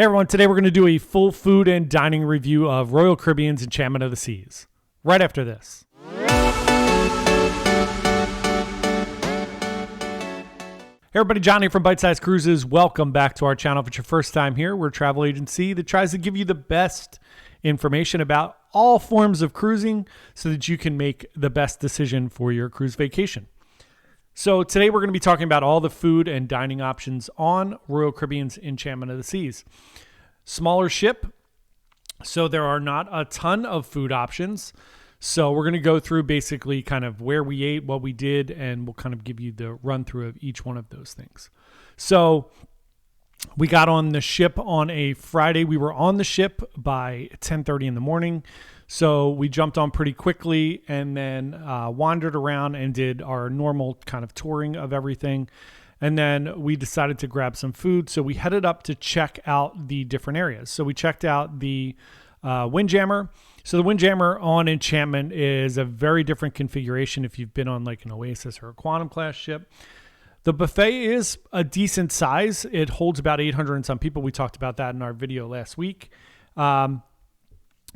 Hey everyone, today we're going to do a full food and dining review of Royal Caribbean's Enchantment of the Seas. Right after this. Hey everybody, Johnny from Bite Size Cruises. Welcome back to our channel. If it's your first time here, we're a travel agency that tries to give you the best information about all forms of cruising so that you can make the best decision for your cruise vacation. So today we're going to be talking about all the food and dining options on Royal Caribbean's Enchantment of the Seas. Smaller ship, so there are not a ton of food options. So we're going to go through basically kind of where we ate, what we did, and we'll kind of give you the run through of each one of those things. So we got on the ship on a Friday. We were on the ship by 10:30 in the morning. So we jumped on pretty quickly and then wandered around and did our normal kind of touring of everything. And then we decided to grab some food. So we headed up to check out the different areas. So we checked out the Windjammer. So the Windjammer on Enchantment is a very different configuration if you've been on like an Oasis or a Quantum class ship. The buffet is a decent size. It holds about 800 and some people. We talked about that in our video last week.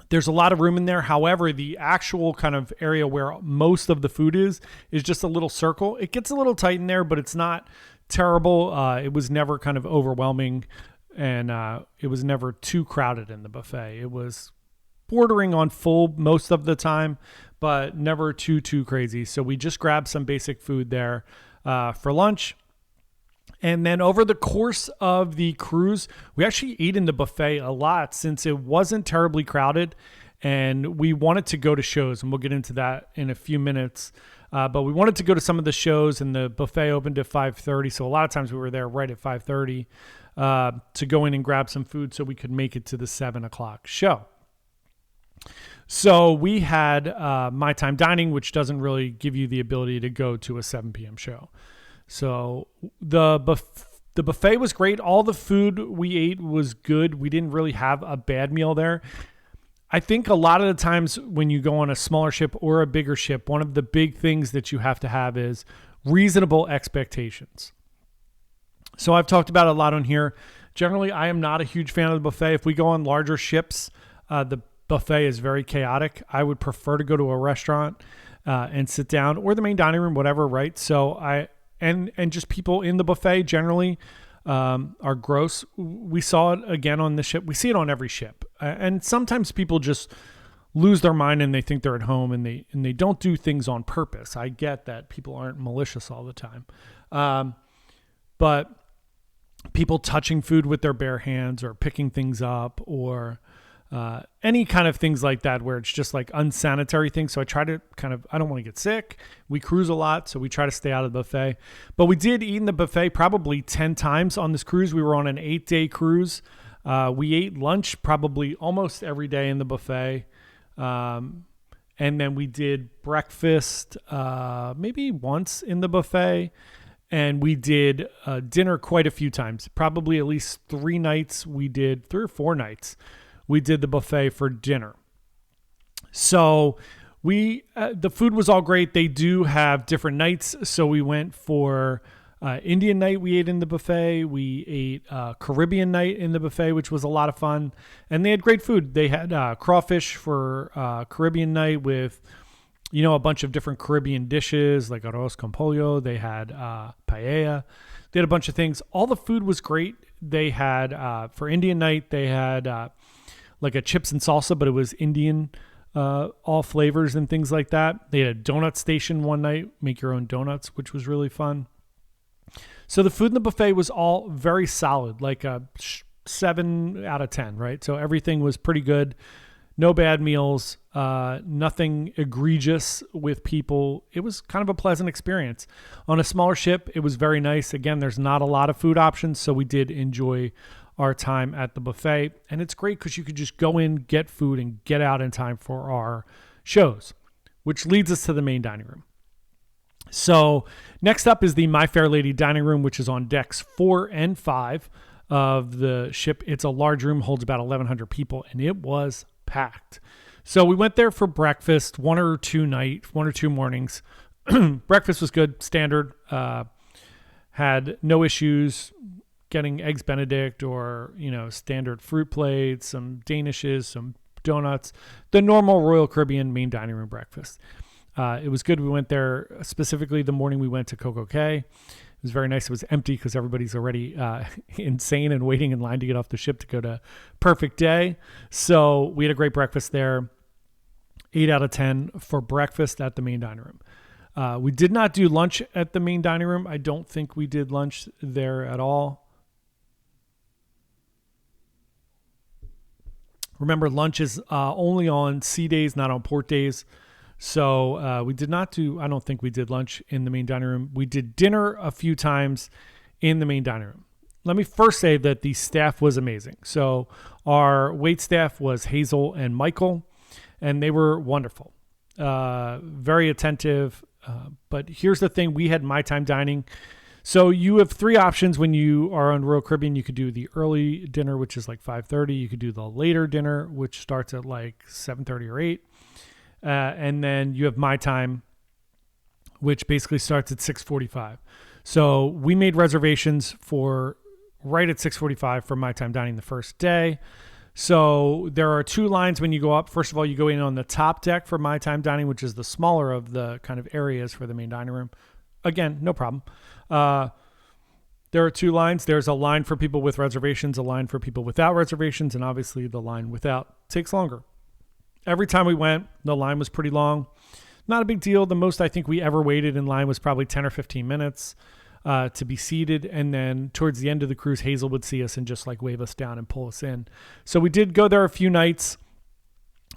There's a lot of room in there. However, the actual kind of area where most of the food is just a little circle. It gets a little tight in there, but it's not terrible. It was never kind of overwhelming, and it was never too crowded in the buffet. It was bordering on full most of the time, but never too crazy. So we just grabbed some basic food there for lunch. And then over the course of the cruise, we actually ate in the buffet a lot since it wasn't terribly crowded and we wanted to go to shows, and we'll get into that in a few minutes. But we wanted to go to some of the shows, and the buffet opened at 5:30. So a lot of times we were there right at 5:30 to go in and grab some food so we could make it to the 7 o'clock show. So we had My Time Dining, which doesn't really give you the ability to go to a 7 p.m. show. So the buffet was great. All the food we ate was good. We didn't really have a bad meal there. I think a lot of the times when you go on a smaller ship or a bigger ship, one of the big things that you have to have is reasonable expectations. So I've talked about it a lot on here. Generally, I am not a huge fan of the buffet. If we go on larger ships, the buffet is very chaotic. I would prefer to go to a restaurant and sit down, or the main dining room, whatever, right? So And just people in the buffet generally are gross. We saw it again on the ship. We see it on every ship. And sometimes people just lose their mind and they think they're at home and they don't do things on purpose. I get that people aren't malicious all the time. But people touching food with their bare hands or picking things up or any kind of things like that where it's just like unsanitary things. So I try to I don't want to get sick. We cruise a lot, so we try to stay out of the buffet. But we did eat in the buffet probably 10 times on this cruise. We were on an 8-day cruise. We ate lunch probably almost every day in the buffet. And then we did breakfast maybe once in the buffet. And we did dinner quite a few times, probably at least 3 nights. We did 3 or 4 nights. We did the buffet for dinner. So the food was all great. They do have different nights. So we went for Indian night. We ate in the buffet. We ate Caribbean night in the buffet, which was a lot of fun. And they had great food. They had crawfish for Caribbean night with, a bunch of different Caribbean dishes like arroz con pollo. They had paella. They had a bunch of things. All the food was great. They had, for Indian night, they had like a chips and salsa, but it was Indian, all flavors and things like that. They had a donut station one night, make your own donuts, which was really fun. So the food in the buffet was all very solid, like a 7 out of 10, right? So everything was pretty good. No bad meals, nothing egregious with people. It was kind of a pleasant experience. On a smaller ship, it was very nice. Again, there's not a lot of food options, so we did enjoy our time at the buffet. And it's great because you could just go in, get food, and get out in time for our shows, which leads us to the main dining room. So next up is the My Fair Lady dining room, which is on decks 4 and 5 of the ship. It's a large room, holds about 1,100 people, and it was packed. So we went there for breakfast, 1 or 2 mornings. Breakfast was good, standard, had no issues. getting eggs Benedict or, standard fruit plates, some Danishes, some donuts, the normal Royal Caribbean main dining room breakfast. It was good. We went there specifically the morning we went to Coco Cay. It was very nice. It was empty because everybody's already insane and waiting in line to get off the ship to go to Perfect Day. So we had a great breakfast there. 8 out of 10 for breakfast at the main dining room. We did not do lunch at the main dining room. I don't think we did lunch there at all. Remember, lunch is only on sea days, not on port days. So we did not do, I don't think we did lunch in the main dining room. We did dinner a few times in the main dining room. Let me first say that the staff was amazing. So our wait staff was Hazel and Michael, and they were wonderful. Very attentive. But here's the thing. We had My Time Dining. So you have 3 options when you are on Royal Caribbean. You could do the early dinner, which is like 5:30. You could do the later dinner, which starts at like 7:30 or 8. And then you have My Time, which basically starts at 6:45. So we made reservations for right at 6:45 for My Time Dining the first day. So there are 2 lines when you go up. First of all, you go in on the top deck for My Time Dining, which is the smaller of the kind of areas for the main dining room. Again, no problem. There are 2 lines. There's a line for people with reservations, a line for people without reservations, and obviously the line without takes longer. Every time we went, the line was pretty long. Not a big deal. The most I think we ever waited in line was probably 10 or 15 minutes to be seated. And then towards the end of the cruise, Hazel would see us and just like wave us down and pull us in. So we did go there a few nights.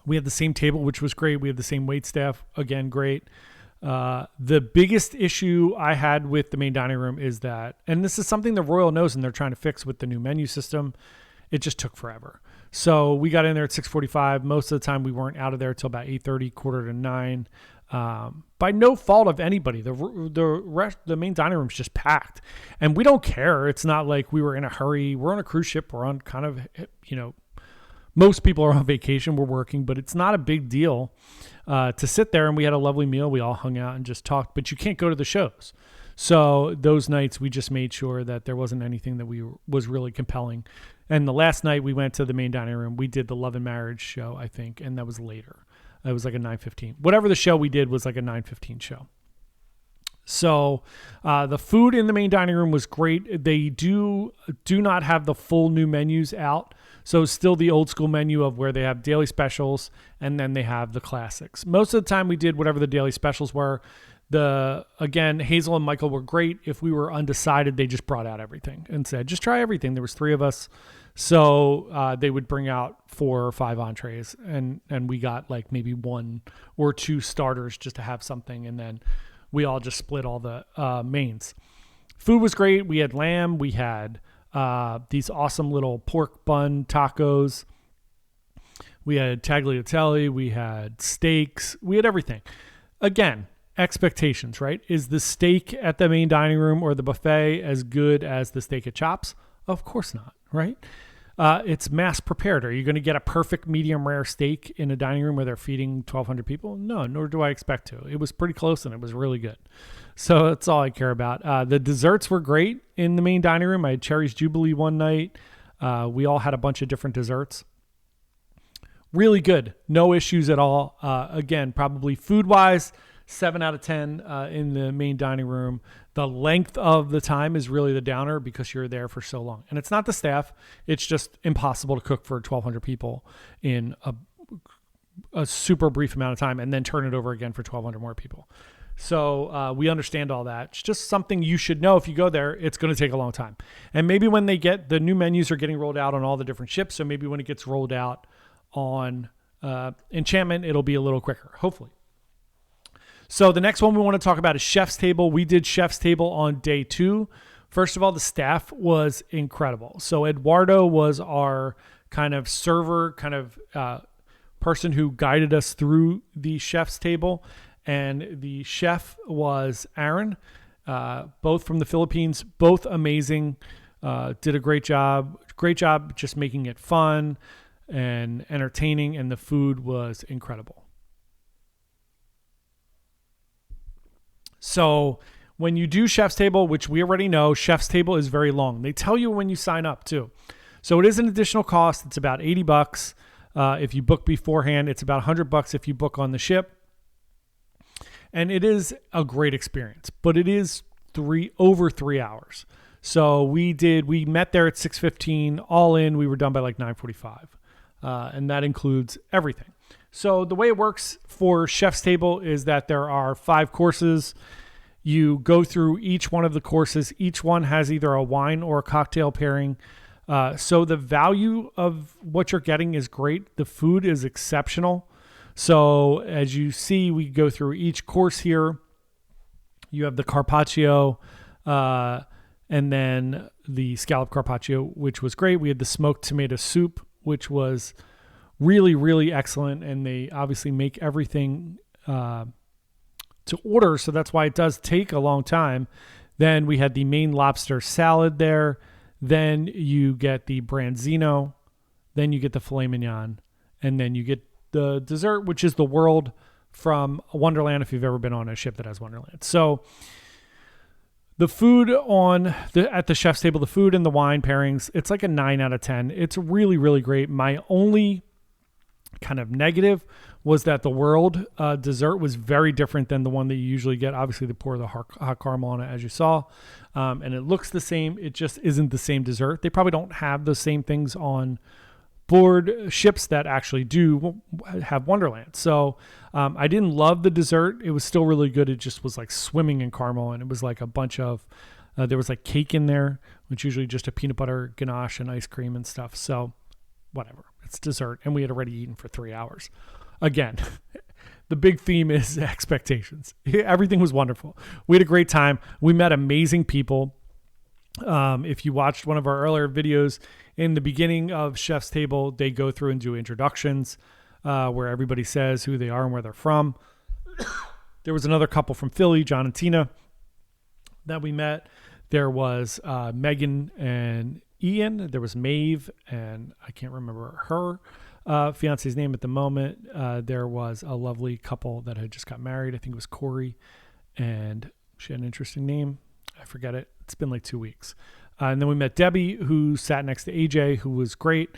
We had the same table, which was great. We had the same wait staff. Again, great. The biggest issue I had with the main dining room is that, and this is something the Royal knows and they're trying to fix with the new menu system, it just took forever. So we got in there at 6:45. Most of the time we weren't out of there until about 8:30, 8:45. By no fault of anybody. The main dining room's just packed, and we don't care. It's not like we were in a hurry. We're on a cruise ship. We're on kind of, most people are on vacation. We're working, but it's not a big deal to sit there. And we had a lovely meal. We all hung out and just talked, but you can't go to the shows. So those nights we just made sure that there wasn't anything that was really compelling. And the last night we went to the main dining room, we did the Love and Marriage show, I think, and that was later. It was like a 9:15. Whatever the show we did was like a 9:15 show. So the food in the main dining room was great. They do not have the full new menus out. So still the old school menu of where they have daily specials and then they have the classics. Most of the time we did whatever the daily specials were. Again, Hazel and Michael were great. If we were undecided, they just brought out everything and said, just try everything. There was 3 of us. So they would bring out 4 or 5 entrees and we got like maybe 1 or 2 starters just to have something. And then we all just split all the mains. Food was great. We had lamb. We had these awesome little pork bun tacos. We had tagliatelle. We had steaks. We had everything. Again, expectations, right? Is the steak at the main dining room or the buffet as good as the steak at Chops? Of course not, right? It's mass prepared. Are you going to get a perfect medium rare steak in a dining room where they're feeding 1,200 people? No, nor do I expect to. It was pretty close and it was really good. So that's all I care about. The desserts were great in the main dining room. I had Cherry's Jubilee one night. We all had a bunch of different desserts. Really good. No issues at all. Again, probably food-wise, 7 out of 10 in the main dining room. The length of the time is really the downer because you're there for so long. And it's not the staff. It's just impossible to cook for 1,200 people in a super brief amount of time and then turn it over again for 1,200 more people. So we understand all that. It's just something you should know if you go there. It's going to take a long time. And maybe when they get the new menus are getting rolled out on all the different ships. So maybe when it gets rolled out on Enchantment, it'll be a little quicker, hopefully. So the next one we want to talk about is Chef's Table. We did Chef's Table on day 2. First of all, the staff was incredible. So Eduardo was our kind of server, person who guided us through the Chef's Table. And the chef was Aaron, both from the Philippines, both amazing, did a great job just making it fun and entertaining, and the food was incredible. So when you do Chef's Table, which we already know, Chef's Table is very long. They tell you when you sign up too. So it is an additional cost. It's about $80 if you book beforehand. It's about $100 if you book on the ship. And it is a great experience, but it is over 3 hours. So we met there at 6:15, all in. We were done by like 9:45. And that includes everything. So the way it works for Chef's Table is that there are 5 courses. You go through each one of the courses. Each one has either a wine or a cocktail pairing. So the value of what you're getting is great. The food is exceptional. So as you see, we go through each course here. You have the carpaccio, and then the scallop carpaccio, which was great. We had the smoked tomato soup, which was really, really excellent. And they obviously make everything to order, so that's why it does take a long time. Then we had the Maine lobster salad there. Then you get the branzino. Then you get the filet mignon. And then you get the dessert, which is the world from Wonderland, if you've ever been on a ship that has Wonderland. So the food at the Chef's Table, the food and the wine pairings, it's like a 9 out of 10. It's really, really great. My only kind of negative was that the world dessert was very different than the one that you usually get. Obviously, they pour the hot caramel on it, as you saw, and it looks the same. It just isn't the same dessert. They probably don't have the same things on board ships that actually do have Wonderland. So I didn't love the dessert. It was still really good. It just was like swimming in caramel, and it was like a bunch of there was like cake in there, which usually just a peanut butter ganache and ice cream and stuff. So whatever, it's dessert, and we had already eaten for 3 hours. Again, the big theme is expectations. Everything was wonderful. We had a great time. We met amazing people. If you watched one of our earlier videos, in the beginning of Chef's Table, they go through and do introductions where everybody says who they are and where they're from. There was another couple from Philly, John and Tina, that we met. There was Megan and Ian. There was Maeve, and I can't remember her fiance's name at the moment. There was a lovely couple that had just got married. I think it was Corey, and she had an interesting name. I forget it. It's been like 2 weeks. And then we met Debbie, who sat next to AJ, who was great.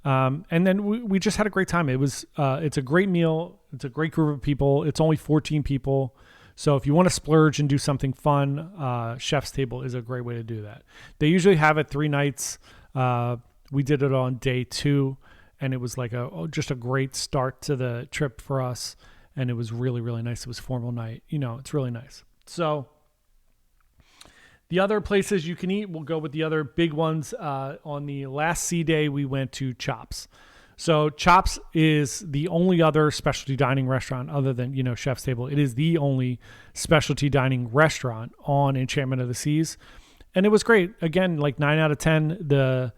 And then we just had a great time. It's a great meal. It's a great group of people. It's only 14 people. So if you want to splurge and do something fun, Chef's Table is a great way to do that. They usually have it 3 nights. We did it on day 2, and it was like just a great start to the trip for us. And it was really, really nice. It was a formal night. It's really nice. So the other places you can eat, we'll go with the other big ones. On the last sea day, we went to Chops. So Chops is the only other specialty dining restaurant other than, Chef's Table. It is the only specialty dining restaurant on Enchantment of the Seas. And it was great. Again, like 9 out of 10. The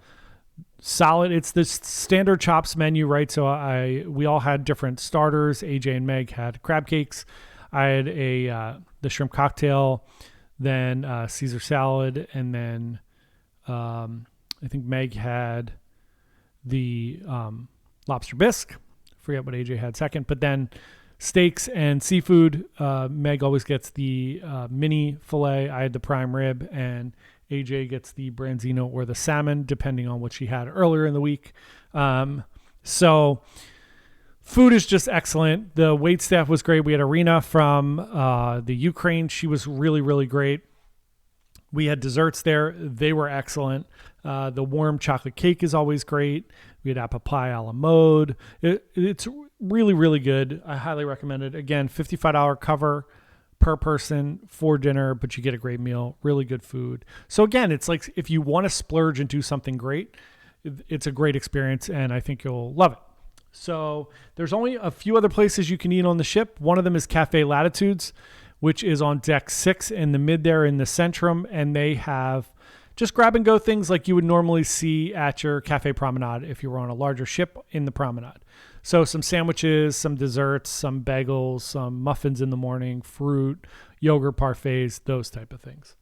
solid, it's the standard Chops menu, right? So we all had different starters. AJ and Meg had crab cakes. I had the shrimp cocktail, then Caesar salad, and then I think Meg had the lobster bisque. Forget what AJ had second, but then steaks and seafood. Meg always gets the mini filet. I had the prime rib, and AJ gets the branzino or the salmon, depending on what she had earlier in the week. So food is just excellent. The wait staff was great. We had Irina from the Ukraine. She was really, really great. We had desserts there. They were excellent. The warm chocolate cake is always great. We had apple pie a la mode. It's really, really good. I highly recommend it. Again, $55 cover per person for dinner, but you get a great meal, really good food. So again, it's like if you want to splurge and do something great, it's a great experience, and I think you'll love it. So there's only a few other places you can eat on the ship. One of them is Cafe Lattitudes, which is on deck 6 in the mid there in the Centrum, and they have just grab and go things like you would normally see at your Cafe Promenade if you were on a larger ship in the Promenade. So some sandwiches, some desserts, some bagels, some muffins in the morning, fruit, yogurt parfaits, those type of things.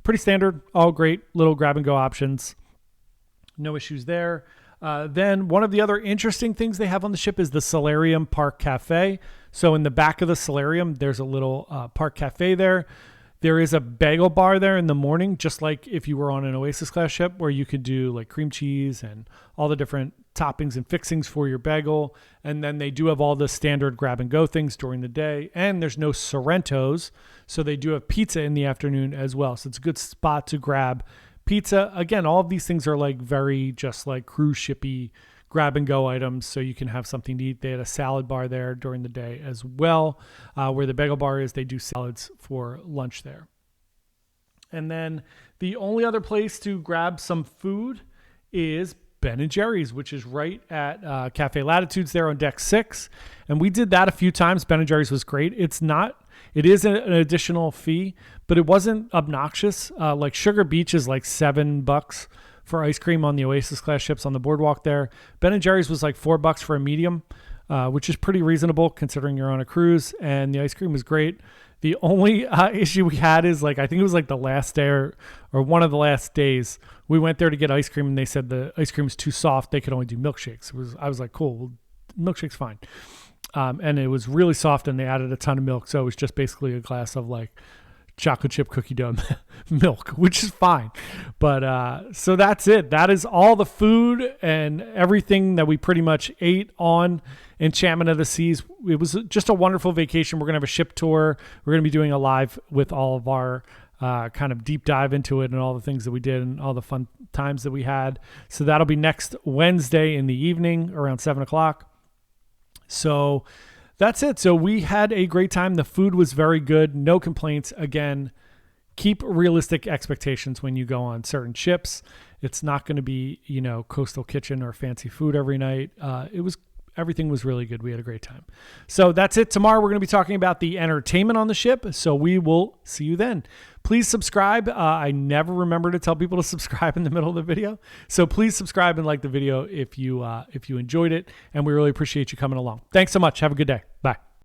Pretty standard, all great little grab and go options. No issues there. Then one of the other interesting things they have on the ship is the Solarium Park Cafe. So in the back of the Solarium, there's a little park cafe there. There is a bagel bar there in the morning, just like if you were on an Oasis class ship, where you could do like cream cheese and all the different toppings and fixings for your bagel. And then they do have all the standard grab and go things during the day. And there's no Sorrentos, so they do have pizza in the afternoon as well. So it's a good spot to grab pizza. Again, all of these things are like very just like cruise shippy grab and go items, so you can have something to eat. They had a salad bar there during the day as well. Where the bagel bar is, they do salads for lunch there. And then the only other place to grab some food is Ben & Jerry's, which is right at Cafe Lattitudes there on deck 6. And we did that a few times. Ben & Jerry's was great. It is an additional fee, but it wasn't obnoxious. Like Sugar Beach is like $7 for ice cream on the Oasis class ships on the boardwalk there. Ben & Jerry's was like $4 for a medium, which is pretty reasonable considering you're on a cruise, and the ice cream was great. The only issue we had is like, I think it was like the last day or one of the last days, we went there to get ice cream and they said the ice cream is too soft. They could only do milkshakes. I was like, cool, well, milkshake's fine. And it was really soft and they added a ton of milk. So it was just basically a glass of like chocolate chip cookie dough milk, which is fine. But so that's it. That is all the food and everything that we pretty much ate on Enchantment of the Seas. It was just a wonderful vacation. We're going to have a ship tour. We're going to be doing a live with all of our kind of deep dive into it and all the things that we did and all the fun times that we had. So that'll be next Wednesday in the evening around 7:00. So that's it. So we had a great time. The food was very good. No complaints. Again, keep realistic expectations when you go on certain ships. It's not going to be, coastal kitchen or fancy food every night. Everything was really good. We had a great time. So that's it. Tomorrow we're going to be talking about the entertainment on the ship. So we will see you then. Please subscribe. I never remember to tell people to subscribe in the middle of the video. So please subscribe and like the video if you enjoyed it. And we really appreciate you coming along. Thanks so much. Have a good day. Bye.